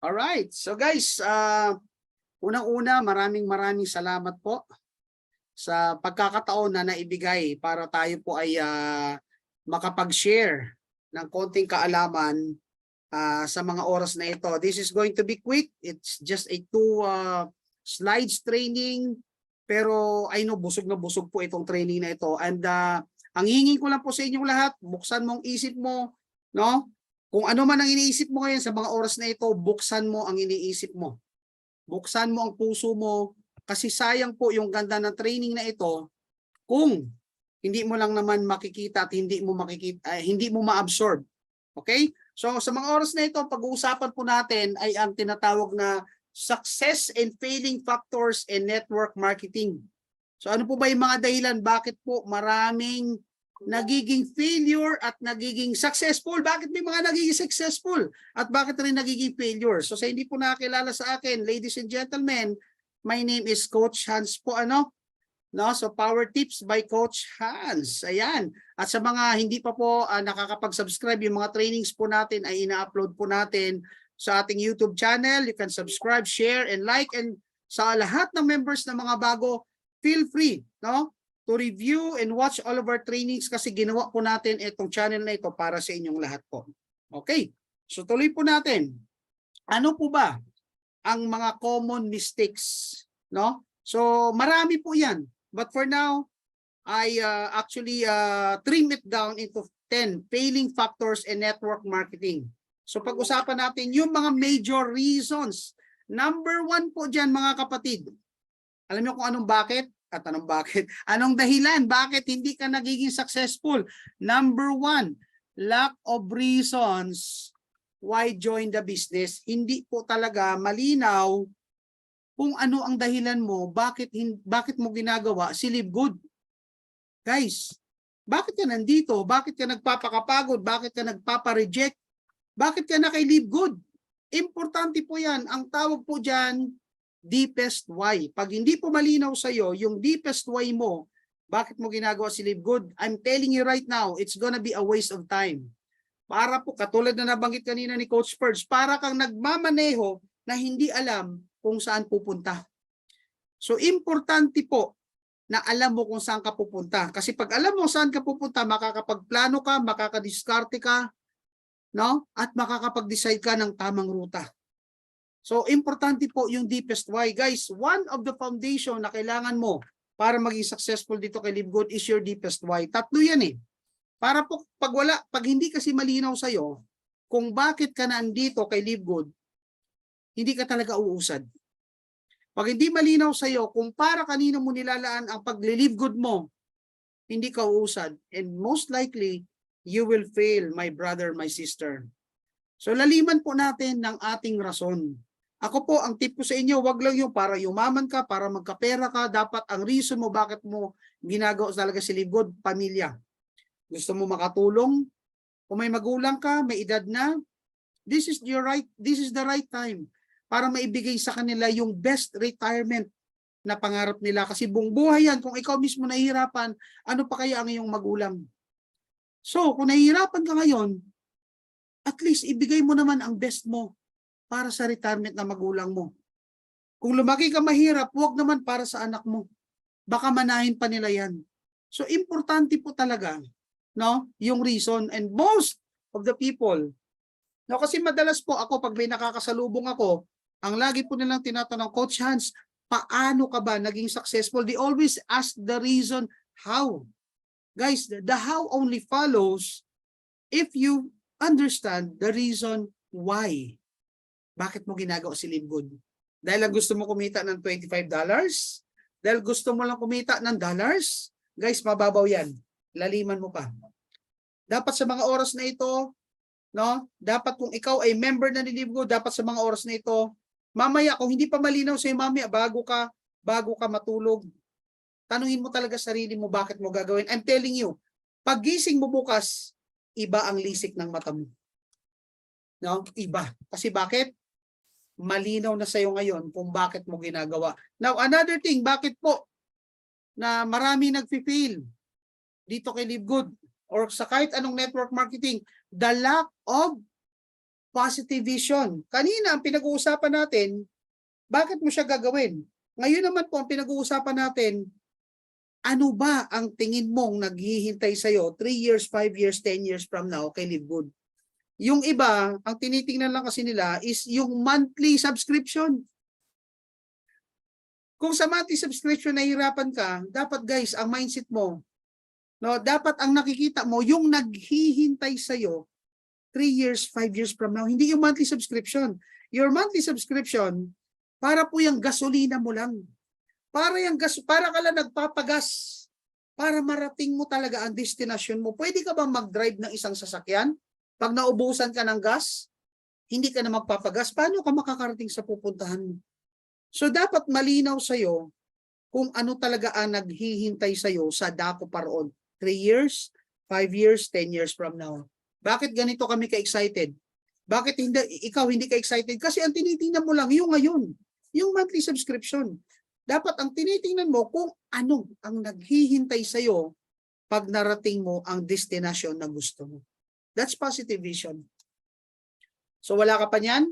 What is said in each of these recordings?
Alright. So guys, unang-una, maraming salamat po sa pagkakataon na naibigay para tayo po ay makapag-share ng konting kaalaman sa mga oras na ito. This is going to be quick. It's just a 2 slides training. Pero I know busog na busog po itong training na ito. And ang hingin ko lang po sa inyong lahat, buksan mong isip mo, no? Kung ano man ang iniisip mo ngayon sa mga oras na ito, buksan mo ang iniisip mo. Buksan mo ang puso mo kasi sayang po yung ganda ng training na ito kung hindi mo lang naman makikita at hindi mo ma-absorb. Okay? So sa mga oras na ito, pag-uusapan po natin ay ang tinatawag na success and failing factors in network marketing. So ano po ba yung mga dahilan? Bakit po maraming nagiging failure at nagiging successful? Bakit may mga nagiging successful? At bakit rin nagiging failure? So sa hindi po nakakilala sa akin, ladies and gentlemen, my name is Coach Hans po, no? So Power Tips by Coach Hans. Ayan. At sa mga hindi pa po nakakapag-subscribe, yung mga trainings po natin ay ina-upload po natin sa ating YouTube channel. You can subscribe, share, and like. And sa lahat ng members na mga bago, feel free, no, to review and watch all of our trainings kasi ginawa po natin itong channel na ito para sa inyong lahat po. Okay. So tuloy po natin. Ano po ba ang mga common mistakes, no? So marami po 'yan. But for now, I actually trim it down into 10 failing factors in network marketing. So pag-usapan natin yung mga major reasons. Number 1 po diyan mga kapatid. Alam niyo kung anong bakit? At anong bakit? Anong dahilan? Bakit hindi ka nagiging successful? Number 1, lack of reasons why join the business. Hindi po talaga malinaw kung ano ang dahilan mo, bakit mo ginagawa si Live Good. Guys, bakit ka nandito? Bakit ka nagpapakapagod? Bakit ka nagpapa-reject? Bakit ka na kay Live Good? Importante po yan. Ang tawag po dyan, deepest why. Pag hindi po malinaw sa iyo yung deepest why mo, bakit mo ginagawa si Live Good, I'm telling you right now, it's gonna be a waste of time. Para po, katulad na nabanggit kanina ni Coach Purge, para kang nagmamaneho na hindi alam kung saan pupunta. So, importante po na alam mo kung saan ka pupunta. Kasi pag alam mo saan ka pupunta, makakapagplano ka, makakadiskarte ka, no? At makakapag-decide ka ng tamang ruta. So, importante po yung deepest why. Guys, one of the foundation na kailangan mo para maging successful dito kay Live Good is your deepest why. Tatlo yan eh. Para po, pag hindi kasi malinaw sa'yo kung bakit ka nandito kay Live Good, hindi ka talaga uusad. Pag hindi malinaw sa'yo kung para kanino mo nilalaan ang pag-live good mo, hindi ka uusad. And most likely, you will fail, my brother, my sister. So, laliman po natin ng ating rason. Ako po, ang tip ko sa inyo, wag lang yung para yumaman ka, para magkapera ka. Dapat ang reason mo bakit mo ginagawa talaga si Live Good, pamilya. Gusto mo makatulong? Kung may magulang ka, may edad na, this is the right time para maibigay sa kanila yung best retirement na pangarap nila. Kasi buong buhay yan, kung ikaw mismo nahihirapan, ano pa kaya ang iyong magulang? So, kung nahihirapan ka ngayon, at least ibigay mo naman ang best mo para sa retirement na magulang mo. Kung lumaki ka mahirap, huwag naman para sa anak mo. Baka manahin pa nila yan. So, importante po talaga, no, yung reason. And most of the people, no, kasi madalas po ako, pag may nakakasalubong ako, ang lagi po nilang tinatanong, Coach Hans, paano ka ba naging successful? They always ask the reason how. Guys, the how only follows if you understand the reason why. Bakit mo ginagawa si Live Good? Dahil lang gusto mo kumita ng $25? Dahil gusto mo lang kumita ng dollars? Guys, mababaw yan. Laliman mo pa. Dapat sa mga oras na ito, no? Dapat kung ikaw ay member na ni Live Good, dapat sa mga oras na ito, mamaya kung hindi pa malinaw sa'yo mamaya, bago ka matulog, tanungin mo talaga sarili mo bakit mo gagawin. I'm telling you, paggising mo bukas, iba ang lisik ng mata mo. No? Iba. Kasi bakit? Malinaw na sa'yo ngayon kung bakit mo ginagawa. Now, another thing, bakit po na marami nagfi-fail dito kay Live Good or sa kahit anong network marketing, the lack of positive vision. Kanina, ang pinag-uusapan natin, bakit mo siya gagawin? Ngayon naman po, ang pinag-uusapan natin, ano ba ang tingin mong naghihintay sa'yo 3 years, 5 years, 10 years from now kay Live Good? Yung iba, ang tinitingnan lang kasi nila is yung monthly subscription. Kung sa monthly subscription nahihirapan ka, dapat guys, ang mindset mo, no, dapat ang nakikita mo, yung naghihintay sa'yo 3 years, 5 years from now, hindi yung monthly subscription. Your monthly subscription, para po yung gasolina mo lang. Para ka lang nagpapagas para marating mo talaga ang destination mo. Pwede ka ba mag-drive ng isang sasakyan? Pag naubusan ka ng gas, hindi ka na magpapagas, paano ka makakarating sa pupuntahan mo? So dapat malinaw sa'yo kung ano talaga ang naghihintay sa'yo sa dako paroon. 3 years, 5 years, 10 years from now. Bakit ganito kami ka-excited? Bakit ikaw hindi ka-excited? Kasi ang tinitingnan mo lang yung ngayon, yung monthly subscription. Dapat ang tinitingnan mo kung ano ang naghihintay sa'yo pag narating mo ang destination na gusto mo. That's positive vision. So wala ka pa niyan,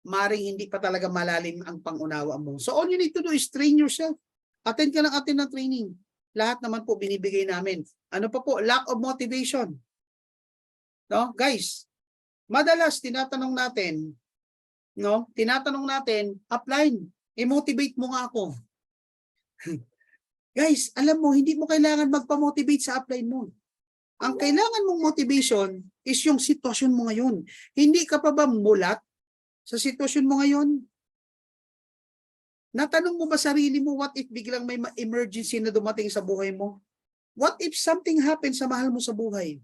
maring hindi pa talaga malalim ang pangunawa mo. So all you need to do is train yourself. Attend ka ng training. Lahat naman po binibigay namin. Ano pa po? Lack of motivation. No, guys, madalas tinatanong natin, upline, i-motivate mo nga ako. Guys, alam mo, hindi mo kailangan magpa-motivate sa upline mo. Ang kailangan mong motivation is yung sitwasyon mo ngayon. Hindi ka pa ba mulat sa sitwasyon mo ngayon? Natanong mo ba sarili mo, what if biglang may emergency na dumating sa buhay mo? What if something happens sa mahal mo sa buhay?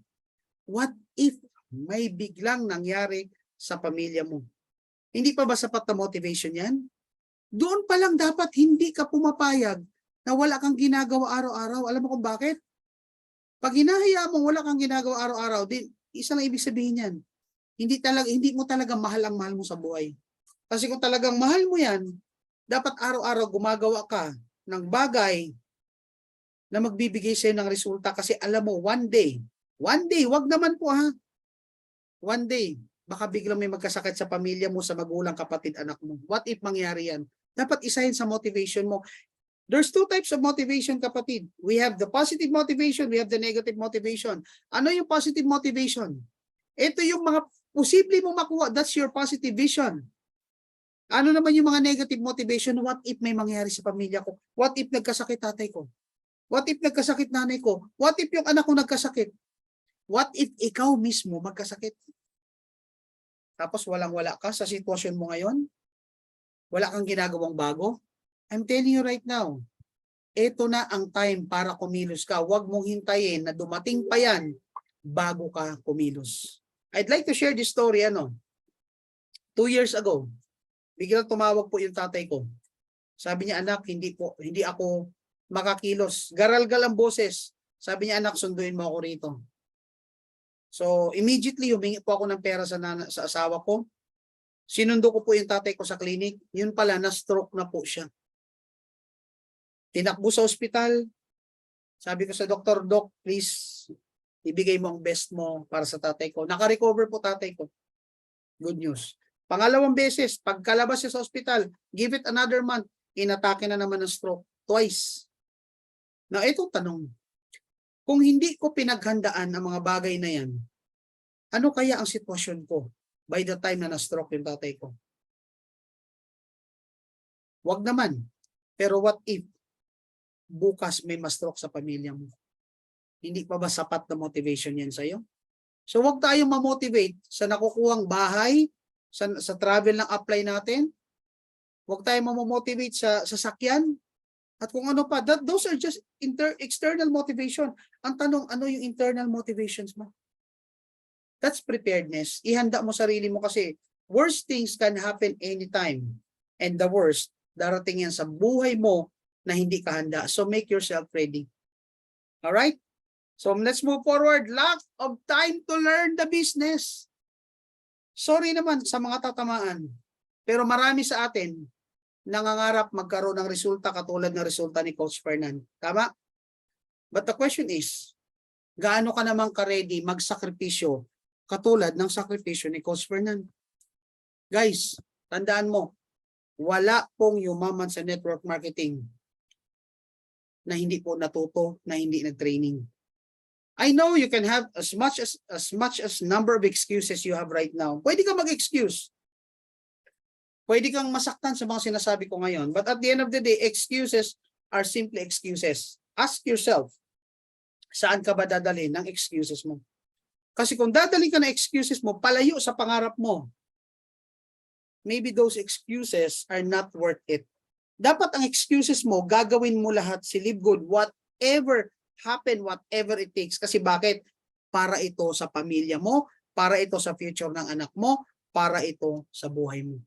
What if may biglang nangyari sa pamilya mo? Hindi pa ba sapat na motivation yan? Doon pa lang dapat hindi ka pumapayag na wala kang ginagawa araw-araw. Alam mo kung bakit? Pag hinahayaan mo wala kang ginagawa araw-araw, isa lang ibig sabihin yan. Hindi mo talaga mahal ang mahal mo sa buhay. Kasi kung talagang mahal mo yan, dapat araw-araw gumagawa ka ng bagay na magbibigay sa'yo ng resulta kasi alam mo, one day, wag naman po ha, one day, baka biglang may magkasakit sa pamilya mo, sa magulang, kapatid, anak mo. What if mangyari yan? Dapat isahin sa motivation mo. There's 2 types of motivation, kapatid. We have the positive motivation, we have the negative motivation. Ano yung positive motivation? Ito yung mga posible mo makuha. That's your positive vision. Ano naman yung mga negative motivation? What if may mangyari sa pamilya ko? What if nagkasakit tatay ko? What if nagkasakit nanay ko? What if yung anak ko nagkasakit? What if ikaw mismo magkasakit? Tapos walang-wala ka sa sitwasyon mo ngayon? Wala kang ginagawang bago? I'm telling you right now, ito na ang time para kumilos ka. Huwag mong hintayin na dumating pa yan bago ka kumilos. I'd like to share this story, 2 years ago, biglang tumawag po yung tatay ko. Sabi niya, anak, hindi ako makakilos. Garalgal ang boses. Sabi niya, anak, sunduin mo ako rito. So, immediately, humingi po ako ng pera sa asawa ko. Sinundo ko po yung tatay ko sa clinic. Yun pala, na-stroke na po siya. Tinakbo sa ospital. Sabi ko sa doktor, Doc, please, ibigay mo ang best mo para sa tatay ko. Naka-recover po tatay ko. Good news. Pangalawang beses, pagkalabas siya sa ospital, give it another month, inatake na naman ng stroke. Twice. Na itong tanong, kung hindi ko pinaghandaan ang mga bagay na yan, ano kaya ang sitwasyon ko by the time na na-stroke yung tatay ko? Wag naman. Pero what if bukas may ma-stroke sa pamilya mo? Hindi pa ba sapat na motivation yan sa'yo? So wag tayong ma-motivate sa nakukuhang bahay, sa travel ng apply natin. Wag tayong ma-motivate sa sasakyan. At kung ano pa, those are just external motivation. Ang tanong, ano yung internal motivations mo? That's preparedness. Ihanda mo sarili mo kasi worst things can happen anytime. And the worst, darating yan sa buhay mo na hindi ka handa. So make yourself ready. Alright? So let's move forward. Lack of time to learn the business. Sorry naman sa mga tatamaan. Pero marami sa atin nangangarap magkaroon ng resulta katulad ng resulta ni Coach Fernan. Tama? But the question is, gaano ka naman ka-ready magsakripisyo katulad ng sakripisyo ni Coach Fernan? Guys, tandaan mo, wala pong yumaman sa network marketing na hindi po natuto, na hindi nag-training. I know you can have as much as number of excuses you have right now. Pwede kang mag-excuse. Pwede kang masaktan sa mga sinasabi ko ngayon. But at the end of the day, excuses are simply excuses. Ask yourself, saan ka ba dadalhin ng excuses mo? Kasi kung dadalhin ka ng excuses mo, palayo sa pangarap mo, maybe those excuses are not worth it. Dapat ang excuses mo, gagawin mo lahat, si Live Good, whatever happen, whatever it takes. Kasi bakit? Para ito sa pamilya mo, para ito sa future ng anak mo, para ito sa buhay mo.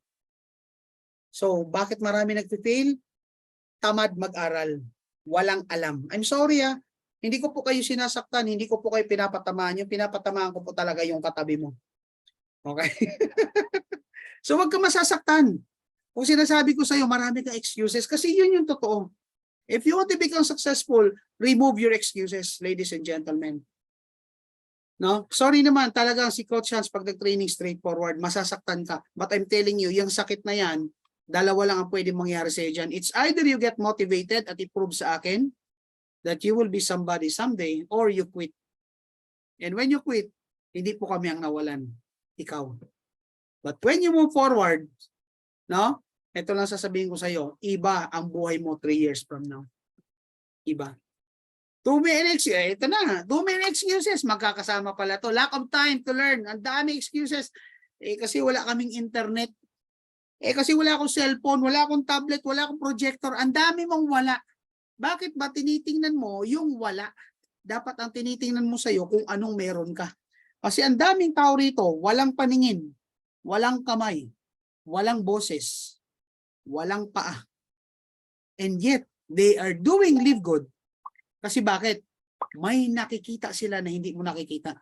So, bakit marami nagpi-fail? Tamad mag-aral, walang alam. I'm sorry hindi ko po kayo sinasaktan, hindi ko po kayo pinapatamaan. Yung pinapatamaan ko po talaga yung katabi mo. Okay? So, wag ka masasaktan. Kung sinasabi ko sa'yo, marami kang excuses kasi yun yung totoo. If you want to become successful, remove your excuses, ladies and gentlemen. No? Sorry naman, talagang si Coach Hans, pag nag-training straightforward, masasaktan ka. But I'm telling you, yung sakit na yan, dalawa lang ang pwede mangyari sa'yo dyan. It's either you get motivated at i-prove sa akin that you will be somebody someday, or you quit. And when you quit, hindi po kami ang nawalan. Ikaw. But when you move forward, no? Ito lang sasabihin ko sa'yo, iba ang buhay mo 3 years from now. Iba. Too many excuses. Ito na, too many excuses. Magkakasama pala to. Lack of time to learn. Ang dami excuses. Kasi wala kaming internet. Kasi wala akong cellphone, wala akong tablet, wala akong projector. Ang dami mong wala. Bakit ba tinitingnan mo yung wala? Dapat ang tinitingnan mo sa'yo kung anong meron ka. Kasi ang daming tao rito, walang paningin, walang kamay, walang boses, walang paa. And yet, they are doing Live Good. Kasi bakit? May nakikita sila na hindi mo nakikita.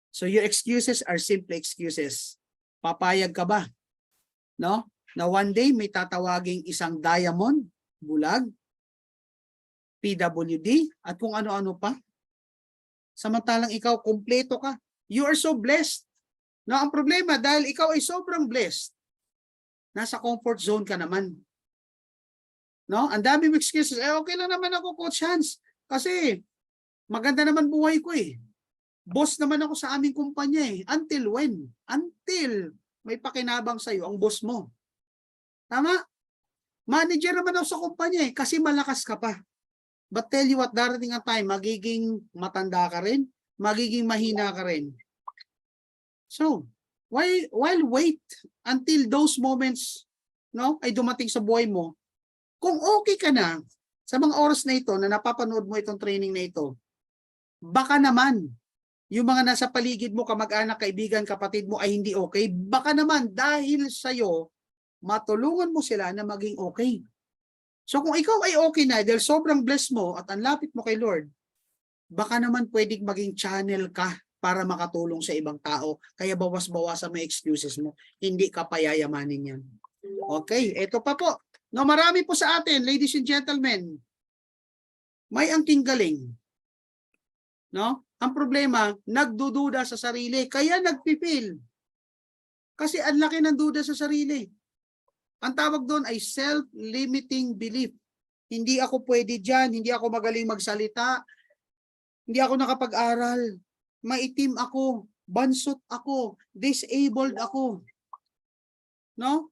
So your excuses are simple excuses. Papayag ka ba? No? Na one day may tatawaging isang diamond, bulag, PWD, at kung ano-ano pa. Samantalang ikaw, kumpleto ka. You are so blessed. No, ang problema, dahil ikaw ay sobrang blessed, nasa comfort zone ka naman. No? Ang dami mong excuses. Okay lang naman ako, Coach Hans. Kasi maganda naman buhay ko eh. Boss naman ako sa aming kumpanya eh. Until when? Until may pakinabang sa'yo ang boss mo. Tama? Manager naman ako sa kumpanya eh. Kasi malakas ka pa. But tell you what, darating ang time, magiging matanda ka rin, magiging mahina ka rin. So, while wait until those moments, no, ay dumating sa buhay mo, kung okay ka na sa mga oras na ito na napapanood mo itong training na ito, baka naman yung mga nasa paligid mo, kamag-anak, kaibigan, kapatid mo ay hindi okay, baka naman dahil sa'yo, matulungan mo sila na maging okay. So kung ikaw ay okay na dahil sobrang blessed mo at ang lapit mo kay Lord, baka naman pwedeng maging channel ka para makatulong sa ibang tao. Kaya bawas-bawasan mo excuses mo. Hindi ka payayamanin yan. Okay, ito pa po. No, marami po sa atin, ladies and gentlemen, may angking galing. No? Ang problema, nagdududa sa sarili, kaya nagpipil. Kasi ang laki ng duda sa sarili. Ang tawag doon ay self-limiting belief. Hindi ako pwede dyan, hindi ako magaling magsalita, hindi ako nakapag-aral, maitim ako, bansot ako, disabled ako. No?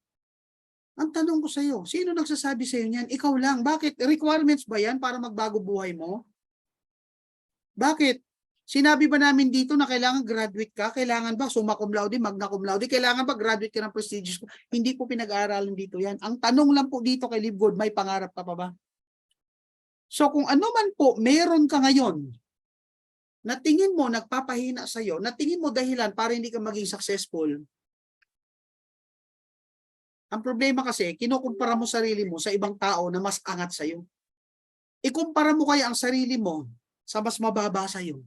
Ang tanong ko sa iyo, sino nagsasabi sa iyo niyan? Ikaw lang. Bakit? Requirements ba yan para magbago buhay mo? Bakit? Sinabi ba namin dito na kailangan graduate ka? Kailangan ba summa cum laude, magna cum laude? Kailangan ba graduate ka ng prestigious? Hindi po pinag-aaralan dito yan. Ang tanong lang po dito kay Live Good, may pangarap ka pa ba? So kung ano man po meron ka ngayon na tingin mo nagpapahina sa iyo, na tingin mo dahilan para hindi ka maging successful, ang problema kasi, kinukumpara mo sarili mo sa ibang tao na mas angat sa iyo. Ikumpara mo kaya ang sarili mo sa mas mababa sa iyo.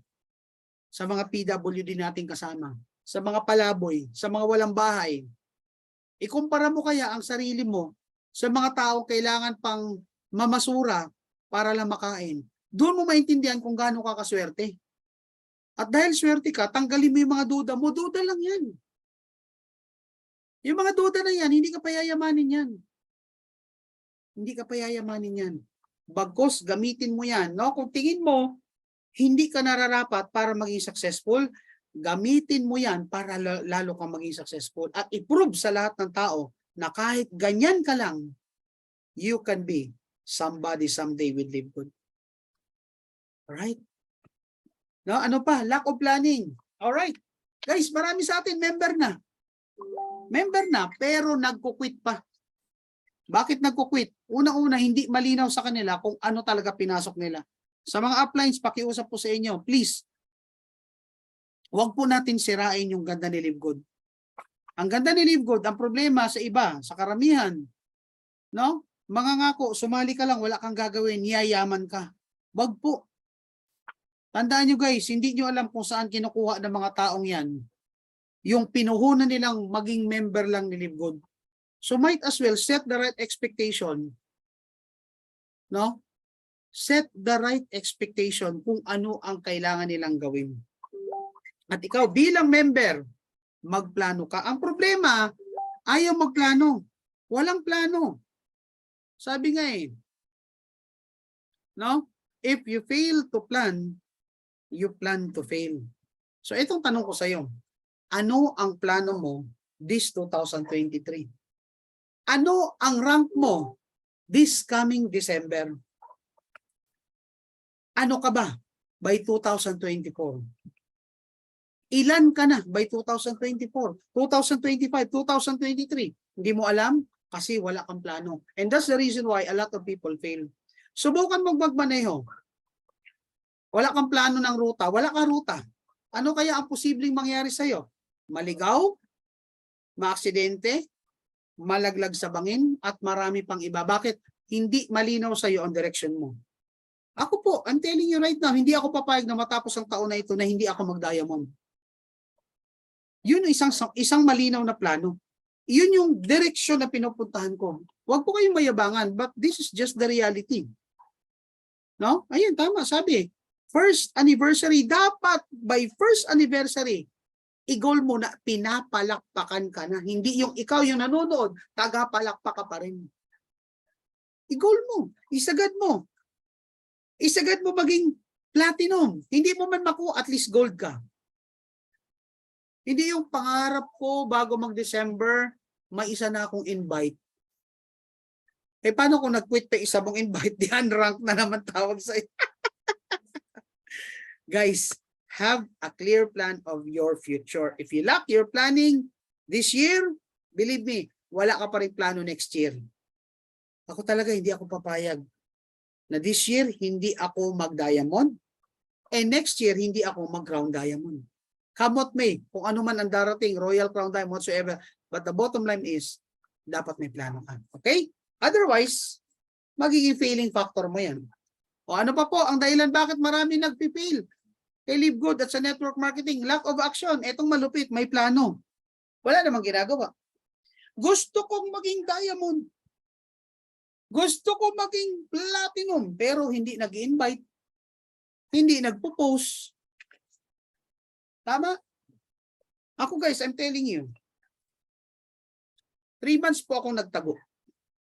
Sa mga PWD nating kasama, sa mga palaboy, sa mga walang bahay. Ikumpara mo kaya ang sarili mo sa mga taong kailangan pang mamasura para lang makain. Doon mo maintindihan kung gaano ka kaswerte. At dahil swerte ka, tanggalin mo yung mga duda mo. Duda lang yan. Yung mga duda na yan, hindi ka payayamanin yan. Hindi ka payayamanin yan. Bagkus, gamitin mo yan. No? Kung tingin mo, hindi ka nararapat para maging successful, gamitin mo yan para lalo kang maging successful. At i-prove sa lahat ng tao na kahit ganyan ka lang, you can be somebody someday with Live Good. Alright? No, ano pa? Lack of planning. Alright. Guys, marami sa atin member na. Member na, pero nagko-quit pa. Bakit nagko-quit? Una-una, hindi malinaw sa kanila kung ano talaga pinasok nila. Sa mga uplines, pakiusap po sa inyo, please, huwag po natin sirain yung ganda ni Live Good. Ang ganda ni Live Good, ang problema sa iba, sa karamihan, no? Mga ngako, sumali ka lang, wala kang gagawin, yayaman ka. Wag po. Tandaan nyo guys, hindi nyo alam kung saan kinukuha ng mga taong yan. Yung pinuhunan nilang maging member lang ni Live Good. So might as well set the right expectation. No? Set the right expectation kung ano ang kailangan nilang gawin. At ikaw bilang member, magplano ka. Ang problema, ayaw magplano. Walang plano. Sabi nga eh, no? If you fail to plan, you plan to fail. So itong tanong ko sa iyo, ano ang plano mo this 2023? Ano ang rank mo this coming December? Ano ka ba by 2024? Ilan ka na by 2024, 2025, 2023? Hindi mo alam kasi wala kang plano. And that's the reason why a lot of people fail. Subukan mong magmaneho. Wala kang plano ng ruta, wala kang ruta. Ano kaya ang posibleng mangyari sa iyo? Maligaw, maaksidente, malaglag sa bangin, at marami pang iba. Bakit? Hindi malinaw sa iyo ang direction mo. Ako po, I'm telling you right now, hindi ako papayag na matapos ang taon na ito na hindi ako mag-diamond. Yun isang malinaw na plano. Yun yung direction na pinupuntahan ko. Huwag po kayong mayabangan, but this is just the reality. No? Ayun, tama, sabi. First anniversary, dapat by first anniversary, i-goal mo na pinapalakpakan ka na. Hindi yung ikaw yung nanonood, tagapalakpak ka pa rin. I-goal mo, isagad mo. Isagad mo maging platinum. Hindi mo man makuha, at least gold ka. Hindi yung pangarap ko bago mag-December, may isa na akong invite. Eh paano kung nag-quit pa isa mong invite, di unrank na naman tawag sa Guys, have a clear plan of your future. If you lack your planning this year, believe me, wala ka pa rin plano next year. Ako talaga, hindi ako papayag na this year, hindi ako mag-diamond, and next year, hindi ako mag-crown diamond. Come what may, kung ano man ang darating, royal crown diamond, whatsoever, but the bottom line is, dapat may plano ka. Okay? Otherwise, magiging failing factor mo yan. O ano pa po ang dahilan bakit marami nagpifail kay Live Good at sa network marketing? Lack of action. Etong malupit, may plano. Wala namang ginagawa. Gusto kong maging diamond. Gusto ko maging platinum, pero hindi nag-invite. Hindi nagpo-post. Tama? Ako guys, I'm telling you. 3 months po akong nagtago.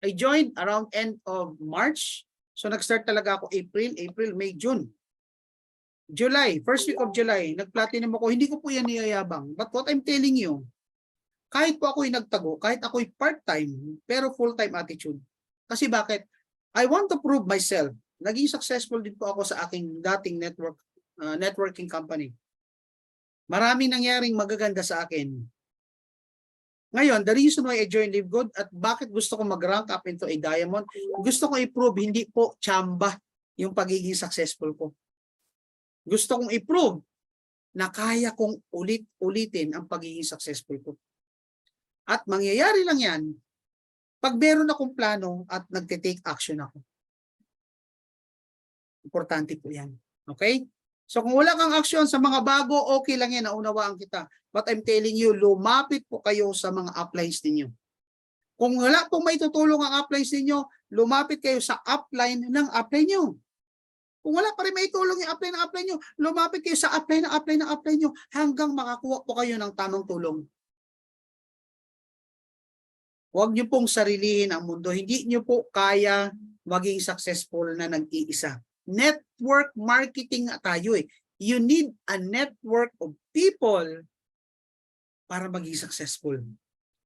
I joined around end of March. So nag-start talaga ako April, May, June. July, first week of July, nag-platinum ako. Hindi ko po yan niyayabang. But what I'm telling you, kahit po ako'y nagtago, kahit ako'y part-time, pero full-time attitude. Kasi bakit? I want to prove myself. Naging successful din po ako sa aking dating networking company. Maraming nangyaring magaganda sa akin. Ngayon, the reason why I joined Live Good at bakit gusto ko mag-rank up into a diamond, gusto ko i-prove hindi po tsamba yung pagiging successful ko. Gusto kong i-prove na kaya kong ulit-ulitin ang pagiging successful ko. At mangyayari lang yan pag meron akong plano at nagte-take action ako. Importante po yan. Okay? So kung wala kang action sa mga bago, okay lang yan, naunawaan kita. But I'm telling you, lumapit po kayo sa mga uplines ninyo. Kung wala pong may tutulong ang uplines ninyo, lumapit kayo sa upline ng upline nyo. Kung wala pa rin may tulong yung upline ng upline nyo, lumapit kayo sa upline ng upline nyo hanggang makakuha po kayo ng tamang tulong. Huwag niyo pong sarilihin ang mundo. Hindi niyo po kaya maging successful na nag-iisa. Network marketing tayo eh. You need a network of people para maging successful.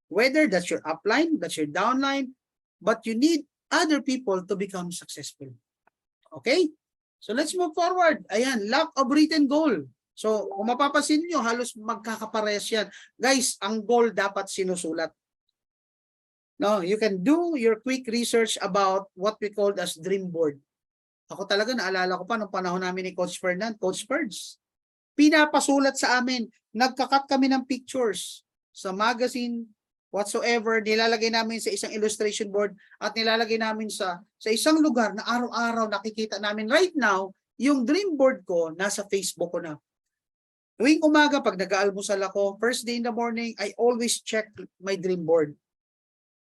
Whether that's your upline, that's your downline, but you need other people to become successful. Okay? So let's move forward. Ayan, lack of written goal. So kung mapapansin nyo, halos magkakaparehas yan. Guys, ang goal dapat sinusulat. No, you can do your quick research about what we call as dream board. Ako talaga naalala ko pa nung panahon namin ni Coach Fernand, Coach Ferds. Pinapasulat sa amin, nagkakat kami ng pictures sa magazine, whatsoever, nilalagay namin sa isang illustration board at nilalagay namin sa isang lugar na araw-araw nakikita namin. Right now, yung dream board ko nasa Facebook ko na. Tuwing umaga pag nag-aalmusal ako, first day in the morning, I always check my dream board.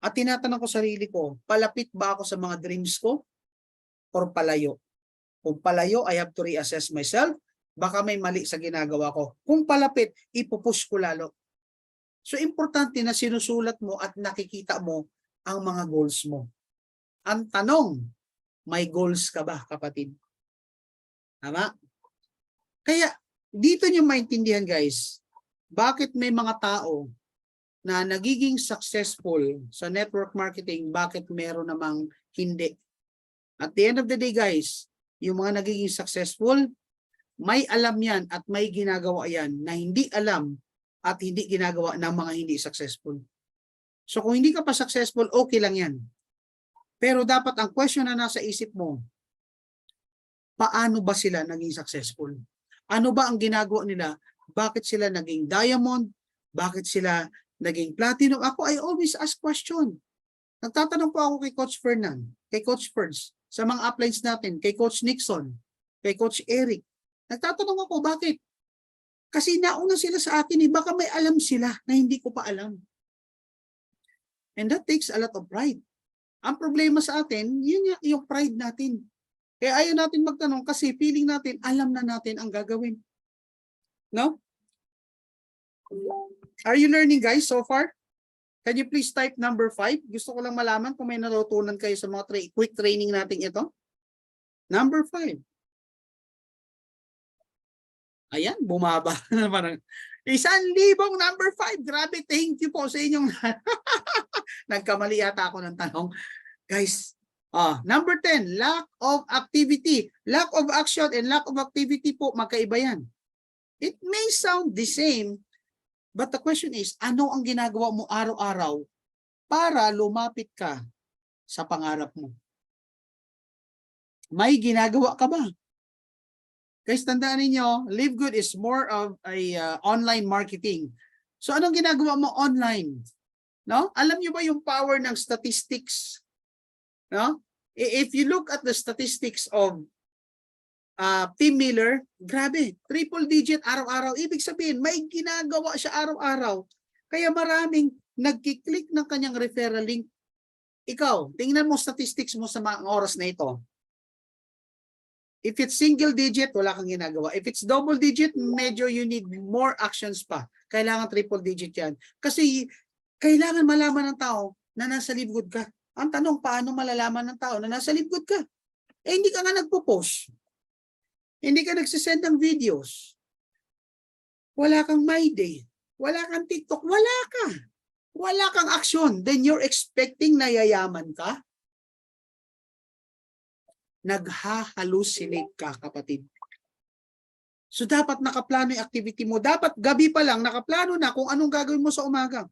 At tinatanong ko sarili ko, palapit ba ako sa mga dreams ko or palayo? Kung palayo, I have to reassess myself. Baka may mali sa ginagawa ko. Kung palapit, ipupush ko lalo. So, importante na sinusulat mo at nakikita mo ang mga goals mo. Ang tanong, may goals ka ba, kapatid? Tama? Kaya, dito nyo maintindihan, guys, bakit may mga tao na nagiging successful sa network marketing, bakit meron namang hindi. At the end of the day, guys, yung mga nagiging successful, may alam yan at may ginagawa yan na hindi alam at hindi ginagawa ng mga hindi successful. So kung hindi ka pa successful, okay lang yan. Pero dapat ang question na nasa isip mo, paano ba sila naging successful? Ano ba ang ginagawa nila? Bakit sila naging diamond? Bakit sila naging platinum? Ako, I always ask question. Nagtatanong po ako kay Coach Fernand, kay Coach Ferds, sa mga uplines natin, kay Coach Nixon, kay Coach Eric. Nagtatanong ako, bakit? Kasi nauna sila sa akin, baka may alam sila na hindi ko pa alam. And that takes a lot of pride. Ang problema sa atin, yun yung pride natin. Kaya ayaw natin magtanong kasi feeling natin, alam na natin ang gagawin. No? Are you learning, guys, so far? Can you please type number 5? Gusto ko lang malaman kung may natutunan kayo sa mga quick training natin ito. Number 5. Ayan, bumaba na naman. 1,000 number 5. Grabe, thank you po sa inyong nagkamali yata ako ng tanong. Guys, number 10, lack of activity. Lack of action and lack of activity po, magkaiba yan. It may sound the same, but the question is, ano ang ginagawa mo araw-araw para lumapit ka sa pangarap mo? May ginagawa ka ba? Guys, tandaan ninyo, Live Good is more of a online marketing. So anong ginagawa mo online? No? Alam niyo ba yung power ng statistics? No? If you look at the statistics of Tim Miller, grabe, triple digit araw-araw. Ibig sabihin, may ginagawa siya araw-araw. Kaya maraming nagkiklik ng kanyang referral link. Ikaw, tingnan mo statistics mo sa mga oras na ito. If it's single digit, wala kang ginagawa. If it's double digit, medyo you need more actions pa. Kailangan triple digit yan. Kasi kailangan malaman ng tao na nasa Live Good ka. Ang tanong, paano malalaman ng tao na nasa Live Good ka? Eh, hindi ka nga nagpo-post. Hindi ka nagsisend ng videos. Wala kang My Day. Wala kang TikTok. Wala ka. Wala kang action. Then you're expecting na yayaman ka? Nagha-hallucinate ka, kapatid. So dapat nakaplano yung activity mo. Dapat gabi pa lang nakaplano na kung anong gagawin mo sa umaga.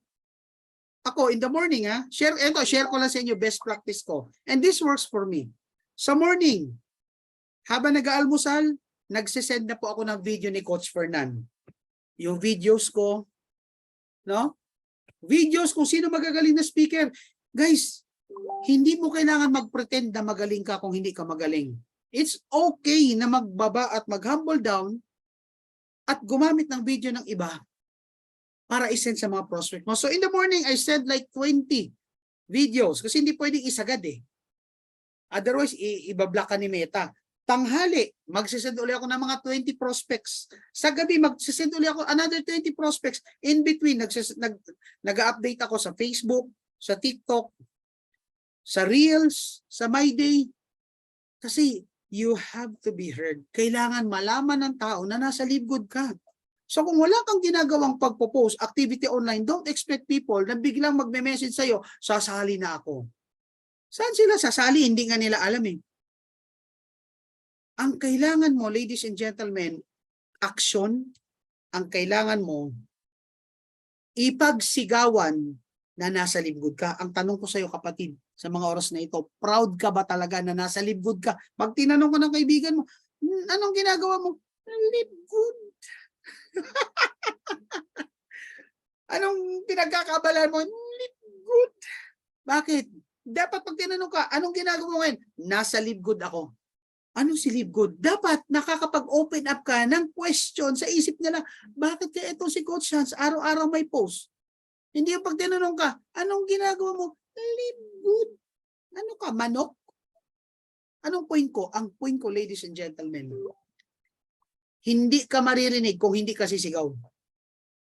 Ako, in the morning, share ko lang sa inyo best practice ko. And this works for me. Sa morning, habang nag-aalmusal, nagsisend na po ako ng video ni Coach Fernand. Yung videos ko, no? Videos kung sino magagaling na speaker. Guys, hindi mo kailangan mag-pretend na magaling ka kung hindi ka magaling. It's okay na magbaba at mag-humble down at gumamit ng video ng iba para isend sa mga prospect mo. So in the morning, I send like 20 videos kasi hindi pwedeng isagad eh. Otherwise, ibablock ka ni Meta. Tanghali, magsisend ulit ako ng mga 20 prospects. Sa gabi, magsisend ulit ako another 20 prospects. In between, nag-update ako sa Facebook, sa TikTok, sa Reels, sa My Day. Kasi you have to be heard. Kailangan malaman ng tao na nasa live good ka. So kung wala kang ginagawang pagpo-post, activity online, don't expect people na biglang magme-message sa'yo, sasali na ako. Saan sila sasali? Hindi nga nila alam eh. Ang kailangan mo, ladies and gentlemen, action. Ang kailangan mo, ipagsigawan na nasa live good ka. Ang tanong ko sa'yo kapatid, sa mga oras na ito, proud ka ba talaga na nasa live good ka? Pag tinanong ko ng kaibigan mo, anong ginagawa mo? Live good. Anong pinagkakabalan mo? Live good. Bakit? Dapat pag tinanong ka, anong ginagawa mo ngayon? Nasa live good ako. Anong si live good? Dapat nakakapag-open up ka ng question sa isip nila, bakit kaya ito si Coach Hans araw-araw may post? Hindi yung pag tinanong ka, anong ginagawa mo? Live good. Ano ka, manok? Anong point ko? Ang point ko, ladies and gentlemen, hindi ka maririnig kung hindi ka sisigaw.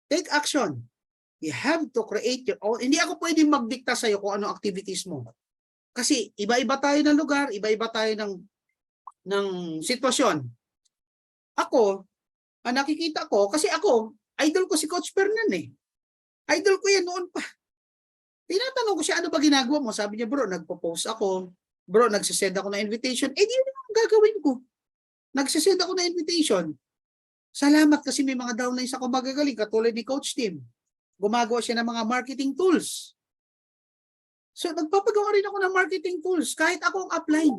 Take action. You have to create your own. Hindi ako pwedeng magdikta sa'yo kung ano activities mo. Kasi iba-iba tayo ng lugar, iba-iba tayo ng sitwasyon. Ako, ang nakikita ko, kasi ako, idol ko si Coach Fernan eh. Idol ko yan noon pa. Tinatanong ko siya, ano ba ginagawa mo? Sabi niya, bro, nagpo-post ako. Bro, nagsisend ako ng invitation. Eh, di naman ang gagawin ko. Nagsisend ako ng invitation. Salamat kasi may mga downlines ako magagaling, katulad ni Coach Tim. Gumagawa siya ng mga marketing tools. So, nagpapagawa rin ako ng marketing tools. Kahit ako ang upline.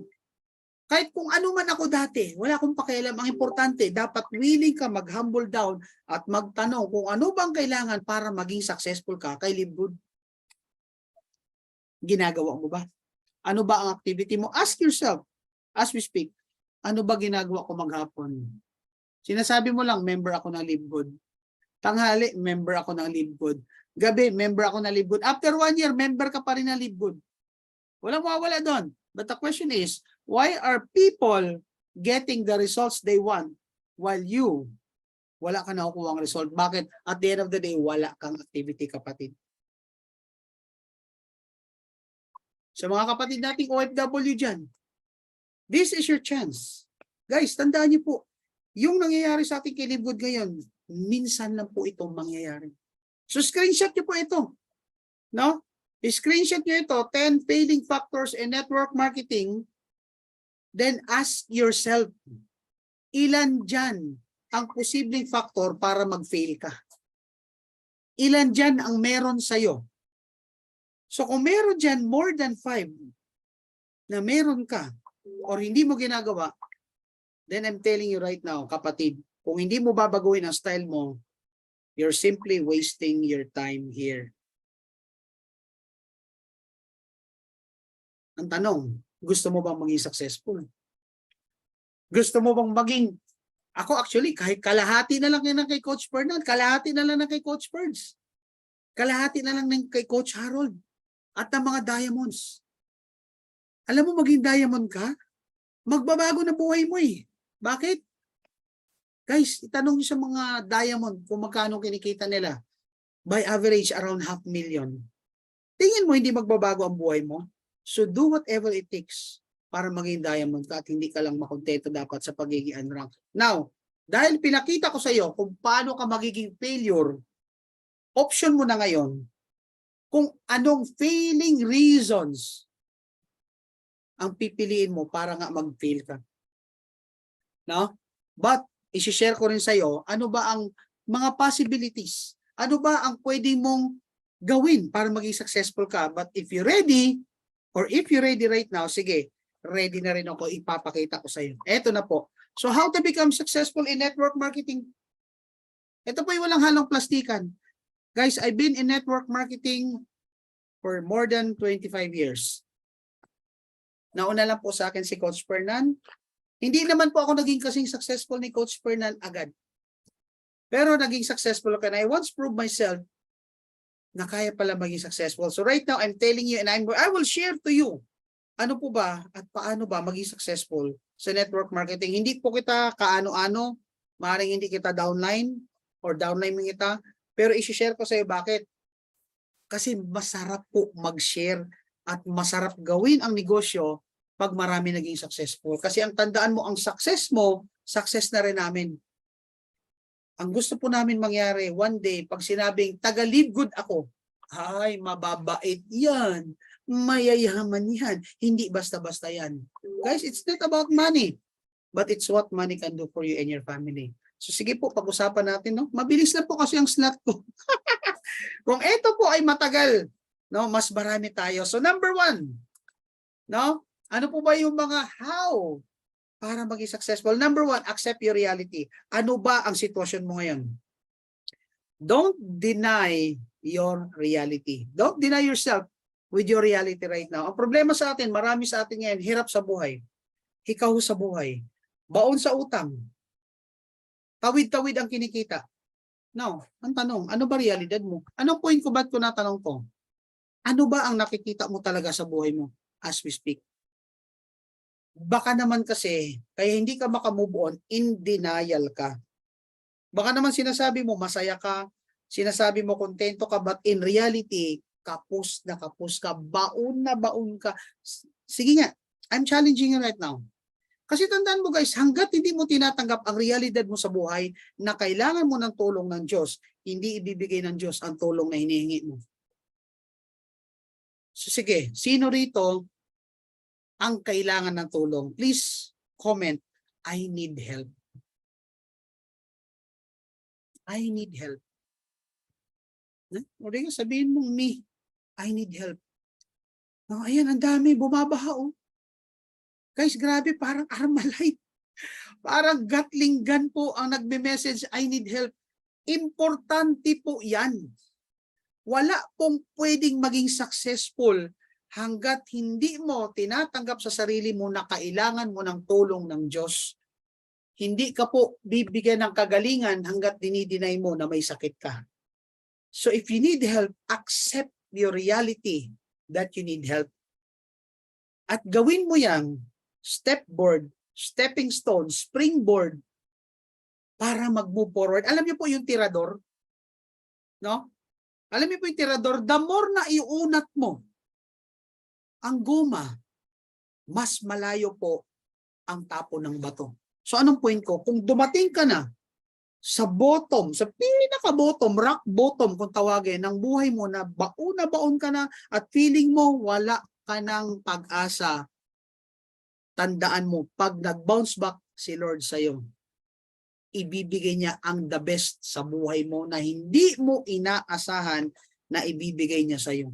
Kahit kung ano man ako dati, wala akong pakialam. Ang importante, dapat willing ka mag-humble down at magtanong kung ano bang kailangan para maging successful ka kay Live Good. Ginagawa mo ba? Ano ba ang activity mo? Ask yourself, as we speak, ano ba ginagawa ko maghapon? Sinasabi mo lang, member ako ng Live Good. Tanghali, member ako ng Live Good. Gabi, member ako ng Live Good. After 1 year, member ka pa rin ng Live Good. Walang mawawala doon. But the question is, why are people getting the results they want while you, wala ka nakukuha ang result? Bakit? At the end of the day, wala kang activity, kapatid. Sa mga kapatid nating OFW dyan, this is your chance. Guys, tandaan niyo po, yung nangyayari sa ating kay Live Good ngayon, minsan lang po itong mangyayari. So screenshot niyo po ito. No? I-screenshot niyo ito, 10 failing factors in network marketing. Then ask yourself, ilan dyan ang posibleng factor para mag-fail ka? Ilan dyan ang meron sa'yo? So kung meron dyan more than 5 na meron ka or hindi mo ginagawa, then I'm telling you right now, kapatid, kung hindi mo babaguhin ang style mo, you're simply wasting your time here. Ang tanong, gusto mo bang maging successful? Gusto mo bang maging, ako actually, kahit kalahati na lang yan kay Coach Fernan, kalahati na lang kay Coach Ferds, kalahati na lang kay Coach Harold, at ng mga diamonds. Alam mo, maging diamond ka, magbabago na buhay mo eh. Bakit? Guys, itanong niyo sa mga diamond kung magkano kinikita nila. By average, around 500,000. Tingin mo hindi magbabago ang buhay mo? So do whatever it takes para maging diamond ka at hindi ka lang makontento dapat sa pagiging unrank. Now, dahil pinakita ko sa iyo kung paano ka magiging failure, option mo na ngayon kung anong failing reasons ang pipiliin mo para nga mag-fail ka. No? But, isi-share ko rin sa iyo, ano ba ang mga possibilities? Ano ba ang pwede mong gawin para maging successful ka? But if you're ready, or if you're ready right now, sige, ready na rin ako, ipapakita ko sa iyo. Eto na po. So, how to become successful in network marketing? Ito po yung walang halong plastikan. Guys, I've been in network marketing for more than 25 years. Nauna lang po sa akin si Coach Fernan. Hindi naman po ako naging kasing successful ni Coach Fernan agad. Pero naging successful ako and I once proved myself na kaya pala maging successful. So right now, I'm telling you and I will share to you ano po ba at paano ba maging successful sa network marketing. Hindi po kita kaano-ano, maaaring hindi kita downline or downline mo kita, pero i-share ko sa iyo bakit. Kasi masarap po mag-share at masarap gawin ang negosyo pag marami naging successful. Kasi ang tandaan mo, ang success mo, success na rin namin. Ang gusto po namin mangyari, one day, pag sinabing taga-live good ako, ay, mababait yan. Mayayaman yan. Hindi basta-basta yan. Guys, it's not about money, but it's what money can do for you and your family. So sige po, pag-usapan natin, no? Mabilis na po kasi ang slot ko. Kung ito po ay matagal, no, mas marami tayo. So number 1, no? Ano po ba yung mga how para maging successful? Number 1, accept your reality. Ano ba ang sitwasyon mo ngayon? Don't deny your reality. Don't deny yourself with your reality right now. Ang problema sa atin, marami sa atin ngayon, hirap sa buhay, hikaw sa buhay, baon sa utang, tawid-tawid ang kinikita. Now, ang tanong, ano ba realidad mo? Anong point ko, ba't ko natanong ko? Ano ba ang nakikita mo talaga sa buhay mo as we speak? Baka naman kasi, kaya hindi ka makamove on, in denial ka. Baka naman sinasabi mo, masaya ka, sinasabi mo, kontento ka, but in reality, kapos ka, baon na baon ka. Sige nga, I'm challenging you right now. Kasi tandaan mo guys, hanggat hindi mo tinatanggap ang realidad mo sa buhay na kailangan mo ng tulong ng Diyos, hindi ibibigay ng Diyos ang tulong na hinihingi mo. So sige, sino rito ang kailangan ng tulong? Please comment, I need help. I need help. O rin sabihin mo, me, I need help. Oh, ayan, ang dami, bumabaha oh. Guys, grabe, parang Armalite. Parang Gatling gun po ang nagme-message, I need help. Importante po yan. Wala pong pwedeng maging successful hanggat hindi mo tinatanggap sa sarili mo na kailangan mo ng tulong ng Diyos. Hindi ka po bibigyan ng kagalingan hanggat dinidinay mo na may sakit ka. So if you need help, accept your reality that you need help. At gawin mo yang stepboard, stepping stone, springboard para mag-move forward. Alam niyo po yung tirador? No? Alam niyo po yung tirador, the more na iunat mo ang guma, mas malayo po ang tapo ng bato. So anong point ko? Kung dumating ka na sa bottom, sa pinaka-bottom, rock bottom kung tawagin, ng buhay mo na baon ka na at feeling mo wala ka ng pag-asa, tandaan mo, pag nag-bounce back si Lord sa'yo, ibibigay niya ang the best sa buhay mo na hindi mo inaasahan na ibibigay niya sa'yo.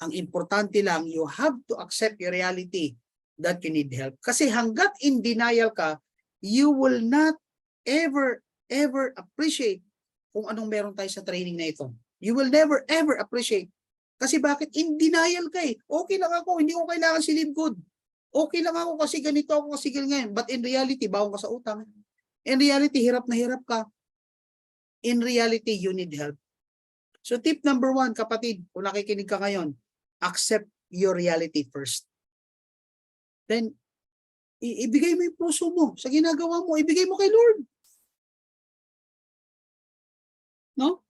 Ang importante lang, you have to accept your reality that you need help. Kasi hanggat in denial ka, you will not ever appreciate kung anong meron tayo sa training na ito. You will never ever appreciate. Kasi bakit? In denial ka eh. Okay lang ako, hindi ko kailangan si Live Good. Okay lang ako kasi ganito ako kasi ganyan. But in reality, bawang ka sa utang. In reality, hirap na hirap ka. In reality, you need help. So tip number 1, kapatid, kung nakikinig ka ngayon, accept your reality first. Then, ibigay mo yung puso mo sa ginagawa mo. Ibigay mo kay Lord. No?